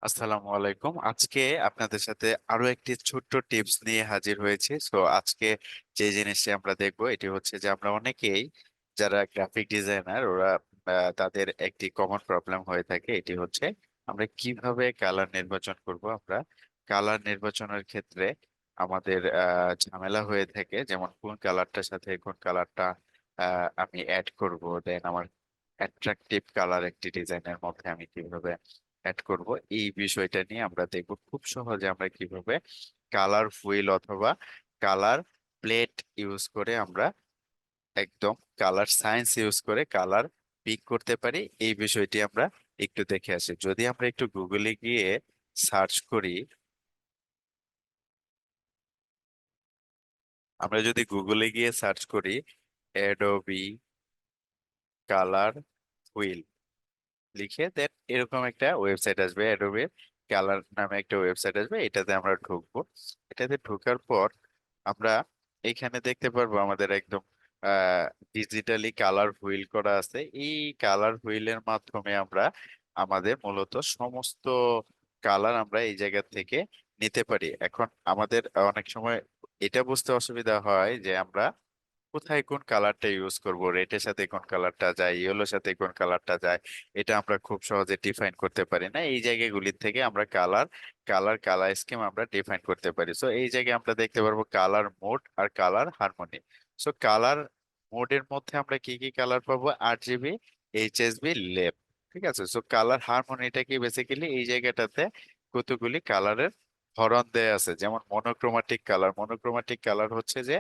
আসসালামু আলাইকুম। আজকে আপনাদের সাথে আরো একটি ছোট্ট টিপস নিয়ে হাজির হয়েছি। আজকে যে জিনিসটি আমরা দেখব এটি হচ্ছে যে আমরা অনেকেই যারা গ্রাফিক ডিজাইনার ওরা তাদের একটি কমন প্রবলেম হয়ে থাকে, এটি হচ্ছে আমরা কিভাবে কালার নির্বাচন করব। আমরা কালার নির্বাচনের ক্ষেত্রে আমাদের ঝামেলা হয়ে থাকে, যেমন কোন কালারটার সাথে কোন কালারটা আমি অ্যাড করব, দেন আমার অ্যাট্রাকটিভ কালার একটি ডিজাইনের মধ্যে আমি কিভাবে অ্যাড করব। এই বিষয়টা নিয়ে আমরা দেখব খুব সহজে আমরা কিভাবে কালার হুইল অথবা কালার প্লেট ইউজ করে আমরা একদম কালার সায়েন্স ইউজ করে কালার পিক করতে পারি। এই বিষয়টি আমরা একটু দেখে আসি। যদি আমরা একটু গুগলে গিয়ে সার্চ করি, আমরা যদি গুগলে গিয়ে সার্চ করি অ্যাডোবি কালার হুইল লিখে, দেন এরকম একটা ওয়েবসাইট আসবে, অ্যাডোবে কালার নামে একটা ওয়েবসাইট আসবে, এটাতে আমরা ঢুকবো। এটাতে ঢোকার পর আমরা এখানে দেখতে পারবো আমাদের একদম ডিজিটালি কালার হুইল করা আছে। এই কালার হুইলের মাধ্যমে আমরা আমাদের মূলত সমস্ত কালার আমরা এই জায়গা থেকে নিতে পারি। এখন আমাদের অনেক সময় এটা বুঝতে অসুবিধা হয় যে আমরা কোথায় কোন কালারটা ইউজ করব, রেডের সাথে কোন কালারটা যায়, ইয়েলোর সাথে কোন কালারটা যায়, এটা আমরা খুব সহজে ডিফাইন করতে পারি না। এই জায়গাগুলির থেকে আমরা কালার স্কিম আমরা ডিফাইন করতে পারি। এই জায়গায় আমরা দেখতে পারবো কালার মোড আর কালার হারমোনি। কালার মোডের মধ্যে আমরা কি কি কালার পাবো? RGB, HSB, লেপ। ঠিক আছে। কালার হারমোনিটা কি, বেসিক্যালি এই জায়গাটাতে কতগুলি কালারের ধরন দেয়া আছে, যেমন মনোক্রোমাটিক কালার। মনোক্রোমাটিক কালার হচ্ছে যে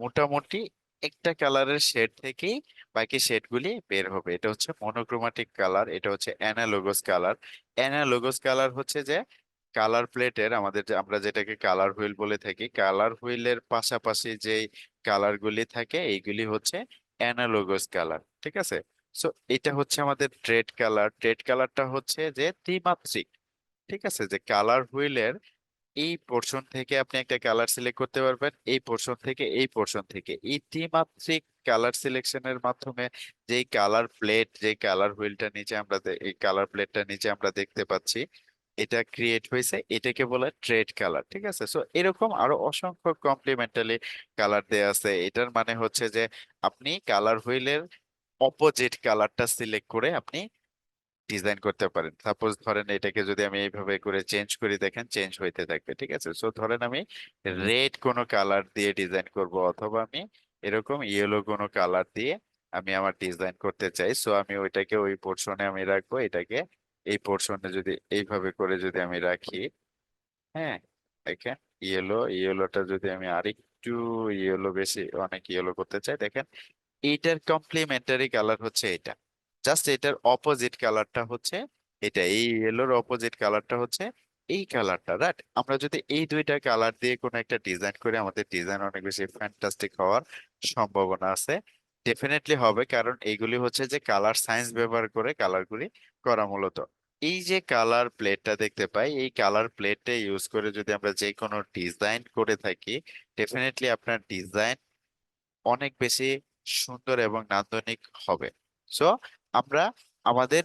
মোটামুটি একটা কালারের শেড থেকেই বাকি শেড গুলি বের হবে, এটা হচ্ছে মনোক্রোমাটিক কালার। এটা হচ্ছে অ্যানালগাস কালার। অ্যানালগাস কালার হচ্ছে যে কালার প্লেটের আমাদের আমরা যেটাকে কালার হুইল বলে থাকি, কালার হুইলের পাশাপাশি যে কালার গুলি থাকে এইগুলি হচ্ছে অ্যানালগাস কালার। ঠিক আছে। এটা হচ্ছে আমাদের ট্রেড কালার। ট্রেড কালারটা হচ্ছে যে ত্রিমাত্রিক। ঠিক আছে, যে কালার হুইলের এই পোর্শন থেকে আপনি একটা কালার সিলেক্ট করতে পারবেন, এই পোর্শন থেকে এই পোর্শন থেকে। এই ত্রিমাত্রিক কালার সিলেকশনের মাধ্যমে যেই কালার প্লেট, যেই কালার হুইলটা নিচে আমরা এই কালার প্লেটটা নিচে আমরা দেখতে পাচ্ছি, এটা ক্রিয়েট হয়েছে, এটাকে বলে ট্রেড কালার। ঠিক আছে। এরকম আরো অসংখ্য কমপ্লিমেন্টারি কালার দেয়া আছে। এটার মানে হচ্ছে যে আপনি কালার হুইলের অপোজিট কালারটা সিলেক্ট করে আপনি ডিজাইন করতে পারেন। সাপোজ ধরেন এটাকে যদি আমি এইভাবে করে চেঞ্জ করি, দেখেন চেঞ্জ হইতে থাকবে। ঠিক আছে। ধরেন আমি রেড কোনো কালার দিয়ে ডিজাইন করব, অথবা আমি এরকম ইয়েলো কোনো কালার দিয়ে আমি আমার ডিজাইন করতে চাই। আমি ওইটাকে ওই পোর্শনে আমি রাখবো, এটাকে এই পোর্শনে যদি এইভাবে করে যদি আমি রাখি, হ্যাঁ, দেখেন ইয়েলোটা যদি আমি আরেকটু ইয়েলো, বেশি অনেক ইয়েলো করতে চাই, দেখেন এইটার কমপ্লিমেন্টারি কালার হচ্ছে এটা। জাস্ট এটার অপোজিট কালারটা হচ্ছে এটা, এই ইয়েলোর অপোজিট কালারটা হচ্ছে এই কালারটা, রাইট? আমরা যদি এই দুইটা কালার দিয়ে কোনো একটা ডিজাইন করি, আমাদের ডিজাইন অনেক বেশি ফ্যান্টাস্টিক হওয়ার সম্ভাবনা আছে। ডেফিনেটলি হবে, কারণ এইগুলি হচ্ছে যে কালার সায়েন্স ব্যবহার করে কালারগুলি করা মূলত। এই যে কালার প্লেটটা দেখতে পাই, এই কালার প্লেটটা ইউজ করে যদি আমরা যে কোনো ডিজাইন করে থাকি, ডেফিনেটলি আপনার ডিজাইন অনেক বেশি সুন্দর এবং নান্দনিক হবে। সো আমরা আমাদের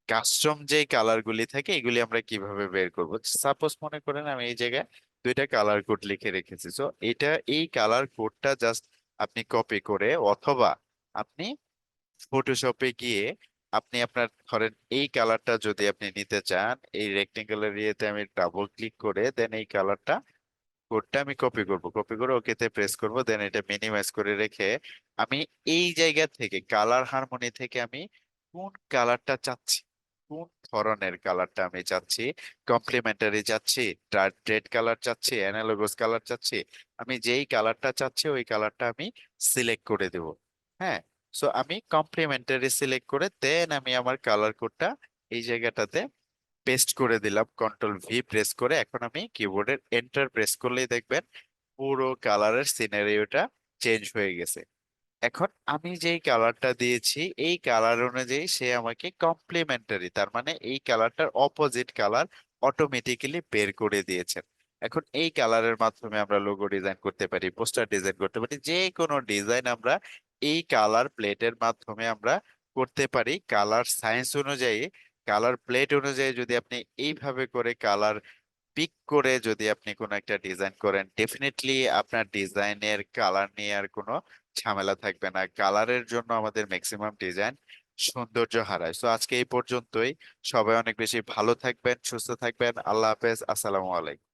কাস্টম যে কালার গুলি থাকে এগুলি আমরা কিভাবে বের করব? সাপোজ মনে করেন আমি এই জায়গায় দুইটা কালার কোড লিখে রেখেছি। এই কালার কোডটা জাস্ট আপনি কপি করে, অথবা আপনি ফটোশপে গিয়ে আপনি আপনার ধরেন এই কালারটা যদি আপনি নিতে চান, এই রেক্টেঙ্গুলার ইয়েতে আমি ডাবল ক্লিক করে দেন এই কালারটা কোডটা আমি কপি করব, কপি করে ওকেতে প্রেস করব, দেন এটা মিনিমাইজ করে রেখে আমি এই জায়গা থেকে কালার হারমোনি থেকে আমি কোন কালারটা চাচ্ছি, কোন ধরনের কালারটা আমি চাচ্ছি, কমপ্লিমেন্টারি চাচ্ছি, ট্রেড কালার চাচ্ছি, অ্যানালগাস কালার চাচ্ছি, আমি যেই কালারটা চাচ্ছি ওই কালারটা আমি সিলেক্ট করে দেব। হ্যাঁ। আমি কমপ্লিমেন্টারি সিলেক্ট করে দেন আমি আমার কালার কোডটা এই জায়গাটাতে পেস্ট করে দিলাম, কন্ট্রোল V প্রেস করে। এখন আমি কিবোর্ডের এন্টার প্রেস করলেই দেখবেন পুরো কালারের সিনারিওটা চেঞ্জ হয়ে গেছে। এখন আমি যেই কালারটা দিয়েছি এই কালার অনুযায়ী সে আমাকে কমপ্লিমেন্টারি, তার মানে এই কালারটার অপোজিট কালার অটোমেটিক্যালি বের করে দিয়েছেন। এখন এই কালারের মাধ্যমে আমরা লোগো ডিজাইন করতে পারি, পোস্টার ডিজাইন করতে পারি, যে কোনো ডিজাইন আমরা এই কালার প্লেটের মাধ্যমে আমরা করতে পারি কালার সায়েন্স অনুযায়ী। কালার প্লেট অনুযায়ী যদি আপনি এইভাবে করে কালার পিক করে যদি আপনি কোনো একটা ডিজাইন করেন, ডেফিনেটলি আপনার ডিজাইনের কালার নিয়ে আর কোনো ঝামেলা থাকবে না। কালারের জন্য আমাদের ম্যাক্সিমাম ডিজাইন সৌন্দর্য হারায়। তো আজকে এই পর্যন্তই। সবাই অনেক বেশি ভালো থাকবেন, সুস্থ থাকবেন। আল্লাহ হাফেজ, আসসালামু আলাইকুম।